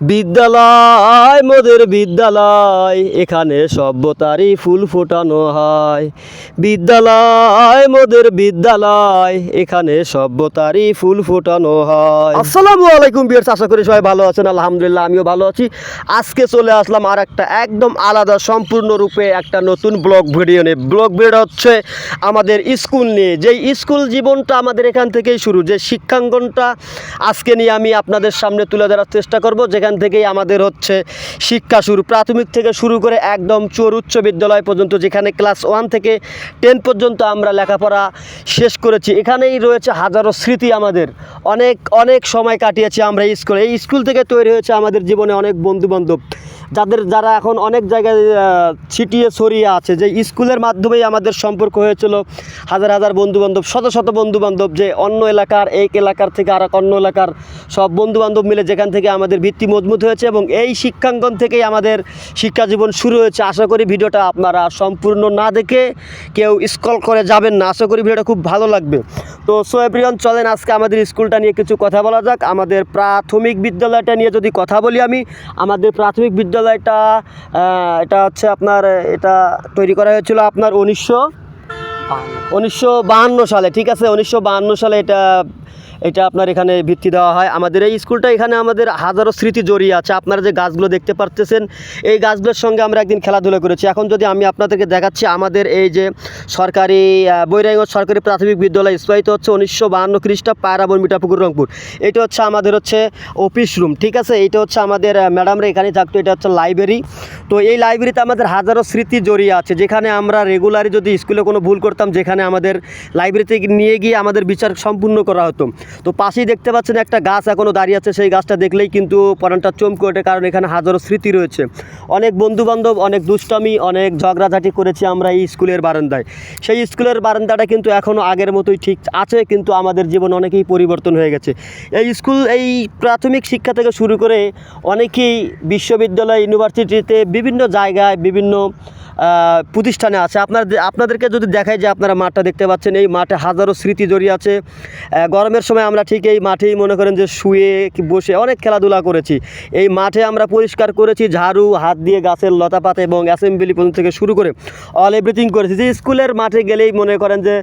বিদ্যালয় মোদের বিদ্যালয়, এখানে সভ্যতারই ফুল ফোটানো হয়। বিদ্যালয় মোদের বিদ্যালয়, এখানে সভ্যতারই ফুল ফোটানো হয়। আসসালামু আলাইকুম ভিউয়ার্স, আশা করি সবাই ভালো আছেন। আলহামদুলিল্লাহ আমিও ভালো আছি। আজকে চলে আসলাম আর একটা একদম আলাদা সম্পূর্ণরূপে একটা নতুন ব্লগ ভিডিও নিয়ে। ব্লগ ভিডিও হচ্ছে আমাদের স্কুল নিয়ে। যেই স্কুল জীবনটা আমাদের এখান থেকেই শুরু, যে শিক্ষাঙ্গনটা আজকে নিয়ে আমি আপনাদের সামনে তুলে ধরার চেষ্টা করব। যেখান থেকেই আমাদের হচ্ছে শিক্ষা শুরু, প্রাথমিক থেকে শুরু করে একদম চোর উচ্চ বিদ্যালয় পর্যন্ত, যেখানে ক্লাস 1 থেকে 10 পর্যন্ত আমরা লেখাপড়া শেষ করেছি। এখানেই রয়েছে হাজারো স্মৃতি, আমাদের অনেক অনেক সময় কাটিয়েছি আমরা স্কুলে। এই স্কুল থেকে তৈরি হয়েছে আমাদের জীবনে অনেক বন্ধুবান্ধব, যারা এখন অনেক জায়গায় ছিটিয়ে ছড়িয়ে আছে। যে স্কুলের মাধ্যমেই আমাদের সম্পর্ক হয়েছিল হাজার হাজার বন্ধুবান্ধব, শত শত বন্ধুবান্ধব, যে অন্য এলাকার, এই এলাকার থেকে আর অন্য এলাকার সব বন্ধুবান্ধব মিলে যেখান থেকে আমাদের ভিত্তি মজবুত হয়েছে। এবং এই শিক্ষাঙ্গন থেকেই আমাদের শিক্ষা জীবন শুরু হয়েছে। আশা করি ভিডিওটা আপনারা সম্পূর্ণ না দেখে কেউ স্ক্রল করে যাবেন না। আশা করি ভিডিওটা খুব ভালো লাগবে। তো সো এভরিওয়ান, চলেন আজকে আমাদের স্কুলটা নিয়ে কিছু কথা বলা যাক। আমাদের প্রাথমিক বিদ্যালয়টা নিয়ে যদি কথা বলি আমি, আমাদের প্রাথমিক বিদ্যালয়টা এটা হচ্ছে আপনার, এটা তৈরি করা হয়েছিল আপনার 1952 সালে। ঠিক আছে, 1952 সালে এটা আপনার এখানে ভিত্তি দেওয়া হয়। আমাদের এই স্কুলটা, এখানে আমাদের হাজারো স্মৃতি জড়িয়ে আছে। আপনারা যে গাছগুলো দেখতে পারতেছেন, এই গাছগুলোর সঙ্গে আমরা একদিন খেলাধুলা করেছি। এখন যদি আমি আপনাদেরকে দেখাচ্ছি, আমাদের এই যে সরকারি বৈরাগঞ্জ সরকারি প্রাথমিক বিদ্যালয় স্থাপিত হচ্ছে 1952 খ্রিস্টাব্দ, পায়রাবন মিঠাপুকুর রংপুর। এটা হচ্ছে আমাদের হচ্ছে অফিস রুম। ঠিক আছে, এটা হচ্ছে আমাদের ম্যাডামরা এখানেই থাকতো। এটা হচ্ছে লাইব্রেরি। তো এই লাইব্রেরিতে আমাদের হাজারো স্মৃতি জড়িয়ে আছে, যেখানে আমরা রেগুলারই যদি স্কুলে কোনো ভুল করতাম, যেখানে আমাদের লাইব্রেরিতে নিয়ে গিয়ে আমাদের বিচার সম্পূর্ণ করা হতো। তো পাশেই দেখতে পাচ্ছেন একটা গাছ এখনও দাঁড়িয়ে আছে। সেই গাছটা দেখলেই কিন্তু পরানটা চমকে ওঠে, কারণ এখানে হাজারো স্মৃতি রয়েছে। অনেক বন্ধুবান্ধব, অনেক দুষ্টামি, অনেক ঝগড়াঝাটি করেছি আমরা এই স্কুলের বারান্দায়। সেই স্কুলের বারান্দাটা কিন্তু এখনও আগের মতোই ঠিক আছে, কিন্তু আমাদের জীবন অনেকেই পরিবর্তন হয়ে গেছে। এই স্কুল, এই প্রাথমিক শিক্ষা থেকে শুরু করে অনেকেই বিশ্ববিদ্যালয়, ইউনিভার্সিটিতে, বিভিন্ন জায়গায়, বিভিন্ন প্রতিষ্ঠানে আছে। আপনাদেরকে যদি দেখায়, যে আপনারা মাঠটা দেখতে পাচ্ছেন, এই মাঠে হাজারো স্মৃতি জড়িয়ে আছে। গরমের সময় আমরা ঠিক এই মাঠেই মনে করেন যে শুয়ে বসে অনেক খেলাধুলা করেছি। এই মাঠে আমরা পরিষ্কার করেছি, ঝাড়ু হাত দিয়ে গাছের লতাপাতা এবং অ্যাসেম্বলি পর্যন্ত থেকে শুরু করে অল এভরিথিং করেছি। যে স্কুলের মাঠে গেলেই মনে করেন যে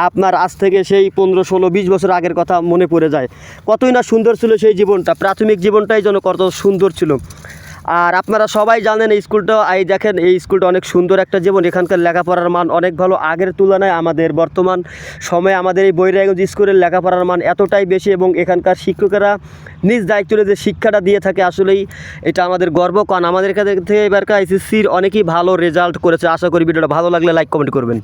আপনার আজ থেকে সেই 15, 16, 20 বছর আগের কথা মনে পড়ে যায়। কতই না সুন্দর ছিল সেই জীবনটা, প্রাথমিক জীবনটাই যেন কত সুন্দর ছিল। আর আপনারা সবাই জানেন এই স্কুলটা, এই দেখেন এই স্কুলটা অনেক সুন্দর একটা জীবন। এখানকার লেখাপড়ার মান অনেক ভালো। আগের তুলনায় আমাদের বর্তমান সময়ে আমাদের এই বৈরাগঞ্জ স্কুলের লেখাপড়ার মান এতটাই বেশি, এবং এখানকার শিক্ষকেরা নিজ দায়িত্ব নিয়ে যে শিক্ষাটা দিয়ে থাকে, আসলেই এটা আমাদের গর্ব। কারণ আমাদের এখান থেকে এবারকার এসএসসির অনেকেই ভালো রেজাল্ট করেছে। আশা করি ভিডিওটা ভালো লাগলে লাইক কমেন্ট করবেন।